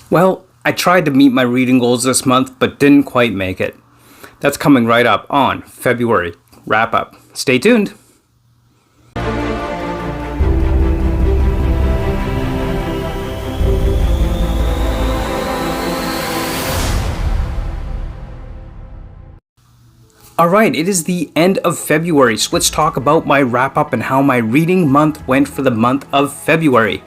Well, I tried to meet my reading goals this month, but didn't quite make it. That's coming right up on February Wrap Up. Stay tuned. Alright, it is the end of February, so let's talk about my wrap up and how my reading month went for the month of February.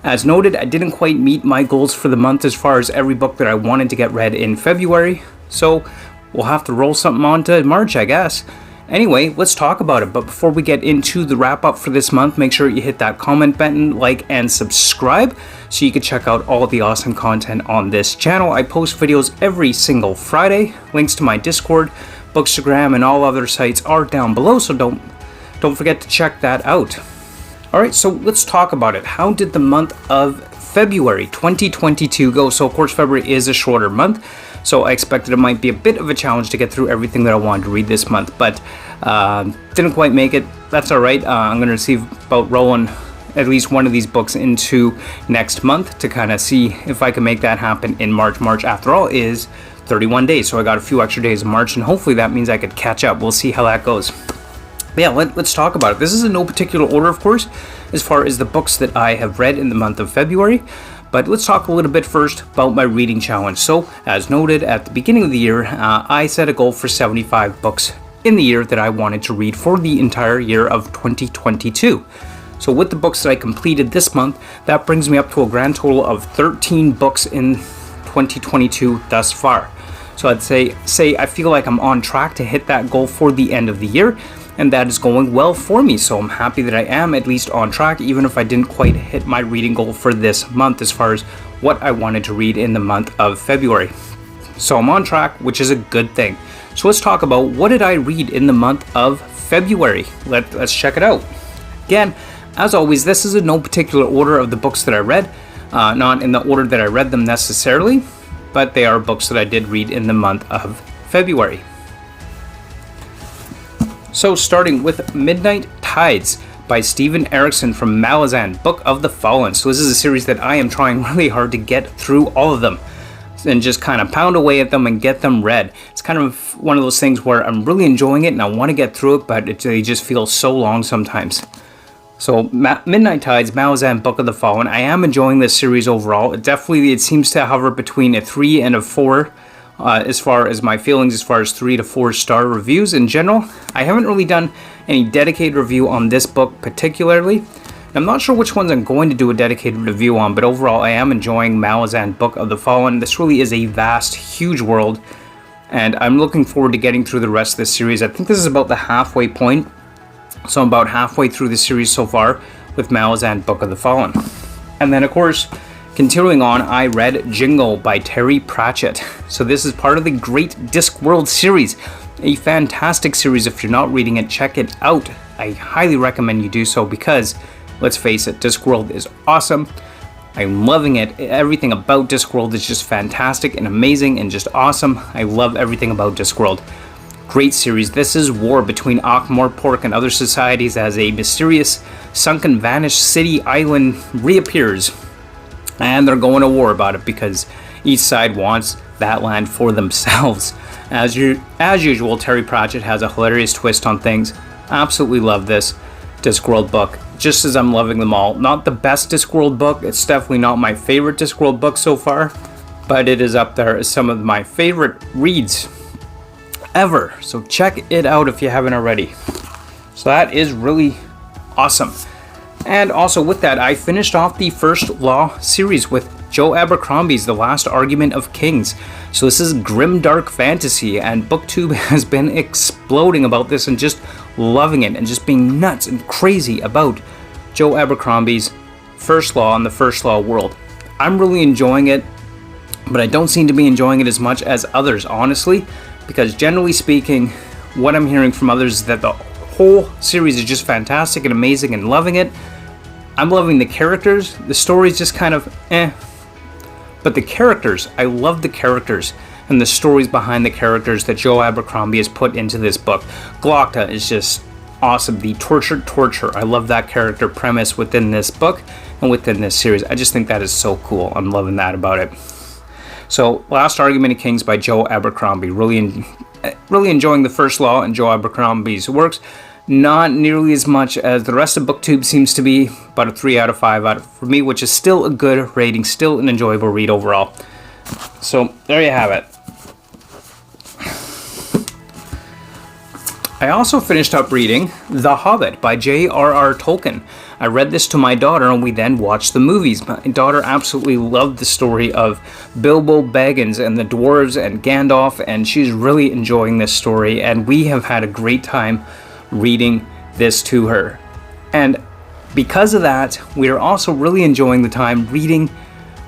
As noted, I didn't quite meet my goals for the month as far as every book that I wanted to get read in February, so we'll have to roll something on to March, I guess. Anyway, let's talk about it, but before we get into the wrap up for this month, make sure you hit that comment button, like, and subscribe so you can check out all the awesome content on this channel. I post videos every single Friday. Links to my Discord, Bookstagram, and all other sites are down below, so don't forget to check that out. Alright, so let's talk about it. How did the month of February 2022 go? So of course February is a shorter month, so I expected it might be a bit of a challenge to get through everything that I wanted to read this month, but didn't quite make it. That's alright. I'm going to see about rolling at least one of these books into next month to kind of see if I can make that happen in March. March, after all, is 31 days, so I got a few extra days in March, and hopefully that means I could catch up. We'll see how that goes. But yeah, let's talk about it. This is in no particular order, of course, as far as the books that I have read in the month of February, but let's talk a little bit first about my reading challenge. So, as noted at the beginning of the year, I set a goal for 75 books in the year that I wanted to read for the entire year of 2022. So with the books that I completed this month, that brings me up to a grand total of 13 books in 2022 thus far. So I'd say I feel like I'm on track to hit that goal for the end of the year, and that is going well for me. So I'm happy that I am at least on track, even if I didn't quite hit my reading goal for this month as far as what I wanted to read in the month of February. So I'm on track, which is a good thing. So let's talk about what did I read in the month of February. Let's check it out. Again, as always, this is in no particular order of the books that I read, not in the order that I read them necessarily, but they are books that I did read in the month of February. So starting with Midnight Tides by Steven Erickson from Malazan, Book of the Fallen. So this is a series that I am trying really hard to get through all of them and just kind of pound away at them and get them read. It's kind of one of those things where I'm really enjoying it and I want to get through it, but they just feel so long sometimes. So Midnight Tides, Malazan, Book of the Fallen. I am enjoying this series overall. It seems to hover between a 3 and a 4 as far as my feelings, as far as 3 to 4 star reviews in general. I haven't really done any dedicated review on this book particularly. I'm not sure which ones I'm going to do a dedicated review on, but overall I am enjoying Malazan, Book of the Fallen. This really is a vast, huge world, and I'm looking forward to getting through the rest of this series. I think this is about the halfway point. So I'm about halfway through the series so far with Malazan, Book of the Fallen. And then of course, continuing on, I read Jingle by Terry Pratchett. So this is part of the Great Discworld series. A fantastic series. If you're not reading it, check it out. I highly recommend you do so because, let's face it, Discworld is awesome. I'm loving it. Everything about Discworld is just fantastic and amazing and just awesome. I love everything about Discworld. Great series. This is war between Ankh-Morpork and other societies as a mysterious, sunken, vanished city island reappears. And they're going to war about it because each side wants that land for themselves. As usual, Terry Pratchett has a hilarious twist on things. Absolutely love this Discworld book, just as I'm loving them all. Not the best Discworld book. It's definitely not my favorite Discworld book so far, but it is up there as some of my favorite reads ever. So check it out if you haven't already. So that is really awesome. And also with that, I finished off the First Law series with Joe Abercrombie's The Last Argument of Kings. So this is grimdark fantasy, and BookTube has been exploding about this and just loving it and just being nuts and crazy about Joe Abercrombie's First Law and the First Law world. I'm really enjoying it, but I don't seem to be enjoying it as much as others, honestly, because generally speaking, what I'm hearing from others is that the whole series is just fantastic and amazing and loving it. I'm loving the characters. The story's just kind of but the characters, I love the characters and the stories behind the characters that Joe Abercrombie has put into this book. Glocta is just awesome. The torture. I love that character premise within this book and within this series. I just think that is so cool. I'm loving that about it. So, Last Argument of Kings by Joe Abercrombie. Really enjoying the first Law and Joe Abercrombie's works. Not nearly as much as the rest of BookTube seems to be. About a 3 out of 5 for me, which is still a good rating, still an enjoyable read overall. So, there you have it. I also finished up reading The Hobbit by Jrr Tolkien. I read this to my daughter and we then watched the movies. My daughter absolutely loved the story of Bilbo Baggins and the dwarves and Gandalf, and she's really enjoying this story, and we have had a great time reading this to her. And because of that, we are also really enjoying the time reading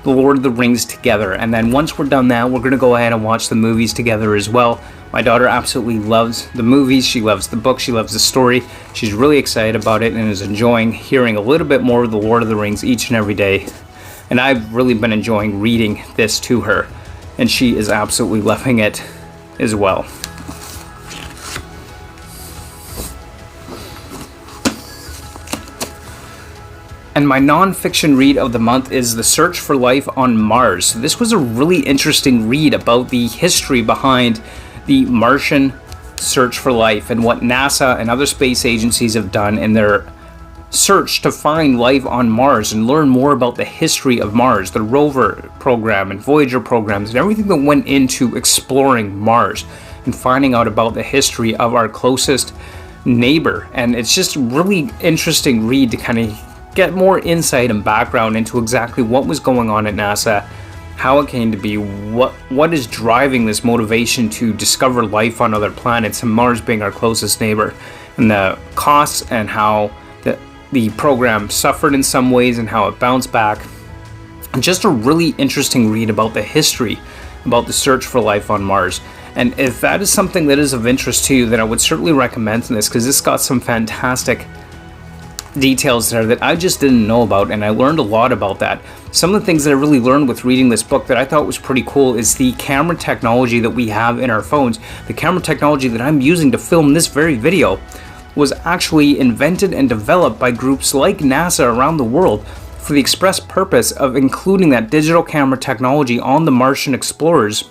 The Lord of the Rings together. And then once we're done that, we're going to go ahead and watch the movies together as well. My daughter absolutely loves the movies, she loves the book, she loves the story. She's really excited about it and is enjoying hearing a little bit more of The Lord of the Rings each and every day. And I've really been enjoying reading this to her, and she is absolutely loving it as well. And my non-fiction read of the month is The Search for Life on Mars. This was a really interesting read about the history behind the Martian search for life and what NASA and other space agencies have done in their search to find life on Mars and learn more about the history of Mars, the rover program and Voyager programs and everything that went into exploring Mars and finding out about the history of our closest neighbor. And it's just a really interesting read to kind of get more insight and background into exactly what was going on at NASA, how it came to be, what is driving this motivation to discover life on other planets, and Mars being our closest neighbor, and the costs and how the program suffered in some ways and how it bounced back. And just a really interesting read about the history, about the search for life on Mars. And if that is something that is of interest to you, then I would certainly recommend this, because this got some fantastic details there that I just didn't know about, and I learned a lot about that. Some of the things that I really learned with reading this book that I thought was pretty cool is the camera technology that we have in our phones. The camera technology that I'm using to film this very video was actually invented and developed by groups like NASA around the world for the express purpose of including that digital camera technology on the Martian explorers,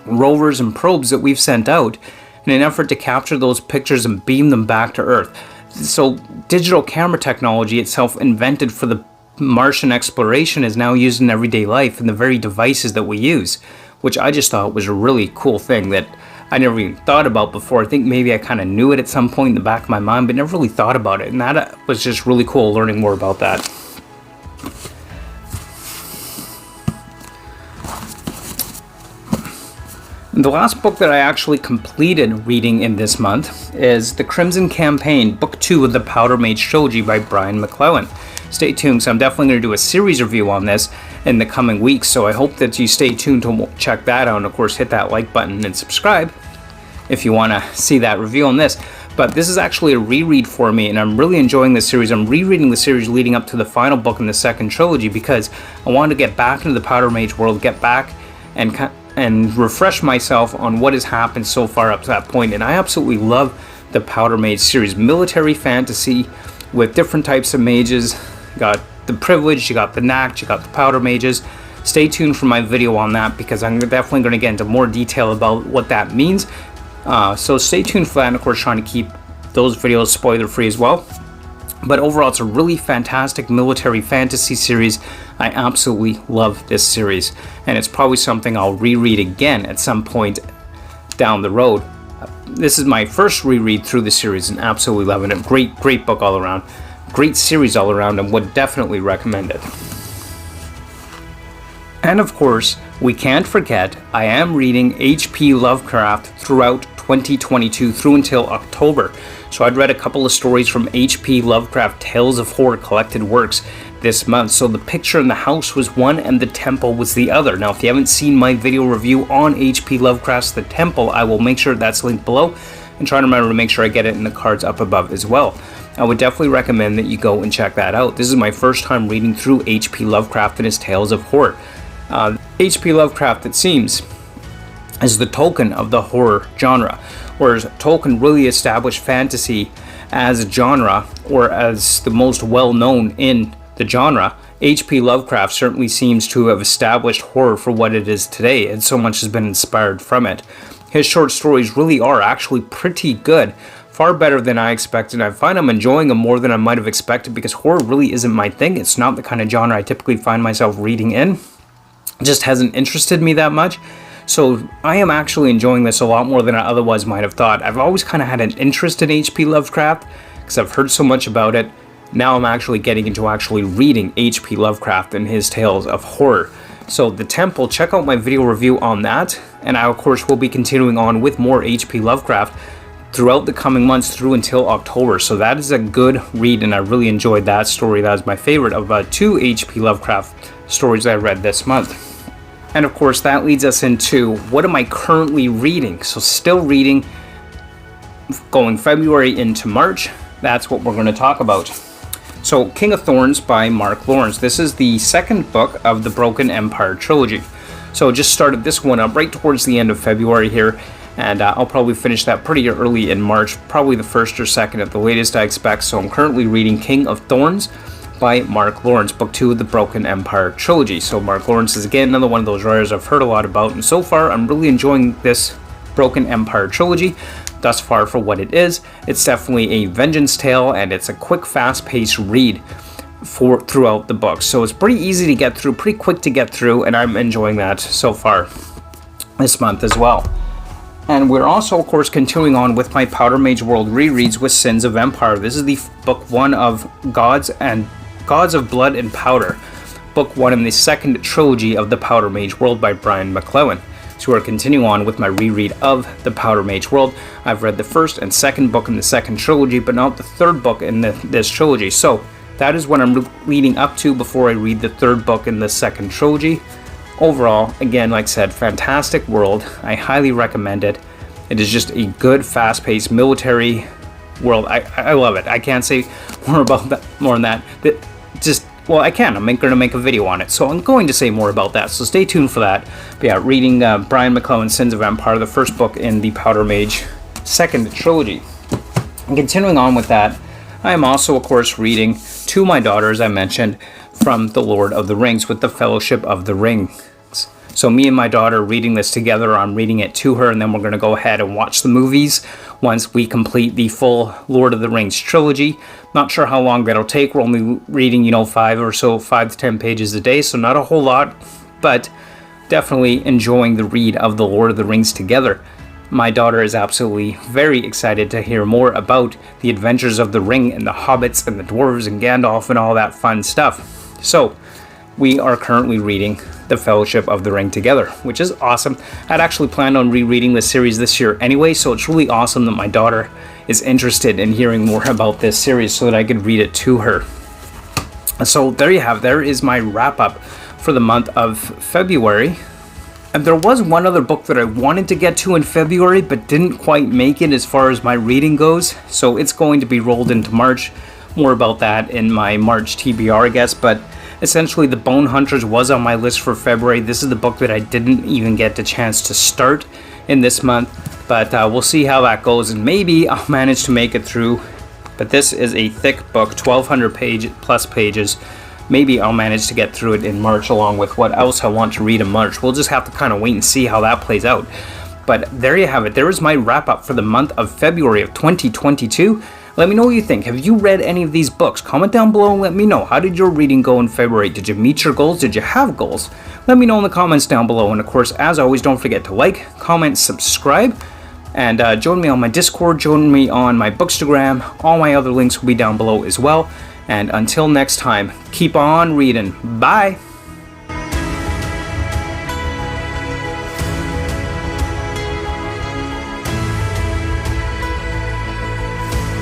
rovers, and probes that we've sent out in an effort to capture those pictures and beam them back to Earth. So digital camera technology itself, invented for the Martian exploration, is now used in everyday life in the very devices that we use, which I just thought was a really cool thing that I never even thought about before. I think maybe I kind of knew it at some point in the back of my mind, but never really thought about it, and that was just really cool learning more about that. The last book that I actually completed reading in this month is The Crimson Campaign, Book 2 of the Powder Mage Trilogy by Brian McClellan. Stay tuned, so I'm definitely going to do a series review on this in the coming weeks, so I hope that you stay tuned to check that out, and of course hit that like button and subscribe if you want to see that review on this. But this is actually a reread for me, and I'm really enjoying this series. I'm rereading the series leading up to the final book in the second trilogy because I wanted to get back into the Powder Mage world, get back and refresh myself on what has happened so far up to that point. And I absolutely love the Powder Mage series. Military fantasy with different types of mages. You got the Privileged, you got the Knacked, you got the Powder Mages. Stay tuned for my video on that because I'm definitely going to get into more detail about what that means. So stay tuned for that, and of course trying to keep those videos spoiler free as well. But overall, it's a really fantastic military fantasy series. I absolutely love this series, and it's probably something I'll reread again at some point down the road. This is my first reread through the series, and absolutely loving it. Great book all around. Great series all around, and would definitely recommend it. And of course, we can't forget, I am reading H.P. Lovecraft throughout 2022 through until October. So I'd read a couple of stories from H.P. Lovecraft Tales of Horror collected works this month. So The Picture in the House was one and The Temple was the other. Now if you haven't seen my video review on H.P. Lovecraft's The Temple, I will make sure that's linked below, and try to remember to make sure I get it in the cards up above as well. I would definitely recommend that you go and check that out. This is my first time reading through H.P. Lovecraft and his Tales of Horror. H.P. Lovecraft, it seems, is the Tolkien of the horror genre, whereas Tolkien really established fantasy as a genre, or as the most well-known in the genre, H.P. Lovecraft certainly seems to have established horror for what it is today, and so much has been inspired from it. His short stories really are actually pretty good, far better than I expected. I find I'm enjoying them more than I might have expected, because horror really isn't my thing. It's not the kind of genre I typically find myself reading in. It just hasn't interested me that much. So I am actually enjoying this a lot more than I otherwise might have thought. I've always kind of had an interest in H.P. Lovecraft because I've heard so much about it. Now I'm actually getting into actually reading H.P. Lovecraft and his tales of horror. So The Temple, check out my video review on that. And I, of course, will be continuing on with more H.P. Lovecraft throughout the coming months through until October. So that is a good read, and I really enjoyed that story. That was my favorite of about 2 H.P. Lovecraft stories that I read this month. And of course, that leads us into what am I currently reading? So still reading, going February into March. That's what we're going to talk about. So King of Thorns by Mark Lawrence. This is the second book of the Broken Empire trilogy. So just started this one up right towards the end of February here. And I'll probably finish that pretty early in March, probably the 1st or 2nd at the latest I expect. So I'm currently reading King of Thorns by Mark Lawrence, book 2 of the Broken Empire trilogy. So Mark Lawrence is again another one of those writers I've heard a lot about, and so far I'm really enjoying this Broken Empire trilogy thus far for what it is. It's definitely a vengeance tale, and it's a quick, fast-paced read throughout the book. So it's pretty easy to get through, pretty quick to get through, and I'm enjoying that so far this month as well. And we're also, of course, continuing on with my Powder Mage World rereads with Sins of Empire. This is the book 1 of Gods of Blood and Powder, book 1 in the second trilogy of the Powder Mage World by Brian McClellan. So we're continuing on with my reread of the Powder Mage World. I've read the first and second book in the second trilogy, but not the third book in this trilogy. So that is what I'm leading up to before I read the third book in the second trilogy. Overall, again, like I said, fantastic world. I highly recommend it. It is just a good, fast-paced military world. I love it. I can't say more than that. Well, I can. I'm going to make a video on it, so I'm going to say more about that. So stay tuned for that. But yeah, reading Brian McClellan's Sins of Empire, the first book in the Powder Mage second trilogy. And continuing on with that, I am also, of course, reading to my daughter, as I mentioned, from The Lord of the Rings with the Fellowship of the Ring. So me and my daughter are reading this together. I'm reading it to her, and then we're going to go ahead and watch the movies once we complete the full Lord of the Rings trilogy. Not sure how long that'll take. We're only reading, 5 to 10 pages a day, so not a whole lot, but definitely enjoying the read of the Lord of the Rings together. My daughter is absolutely very excited to hear more about the adventures of the ring and the hobbits and the dwarves and Gandalf and all that fun stuff. So we are currently reading The Fellowship of the Ring together, which is awesome. I'd actually planned on rereading this series this year anyway, so it's really awesome that my daughter is interested in hearing more about this series so that I could read it to her. So there you have, there is my wrap up for the month of February. And there was one other book that I wanted to get to in February, but didn't quite make it as far as my reading goes, so it's going to be rolled into March. More about that in my March TBR, I guess, but essentially The Bone Hunters was on my list for February. This is the book that I didn't even get the chance to start in this month, but we'll see how that goes, and maybe I'll manage to make it through. But this is a thick book, 1,200 plus pages. Maybe I'll manage to get through it in March along with what else I want to read in March. We'll just have to kind of wait and see how that plays out. But there you have it. There is my wrap up for the month of February of 2022. Let me know what you think. Have you read any of these books? Comment down below and let me know. How did your reading go in February? Did you meet your goals? Did you have goals? Let me know in the comments down below. And of course, as always, don't forget to like, comment, subscribe, and join me on my Discord, join me on my Bookstagram. All my other links will be down below as well. And until next time, keep on reading. Bye!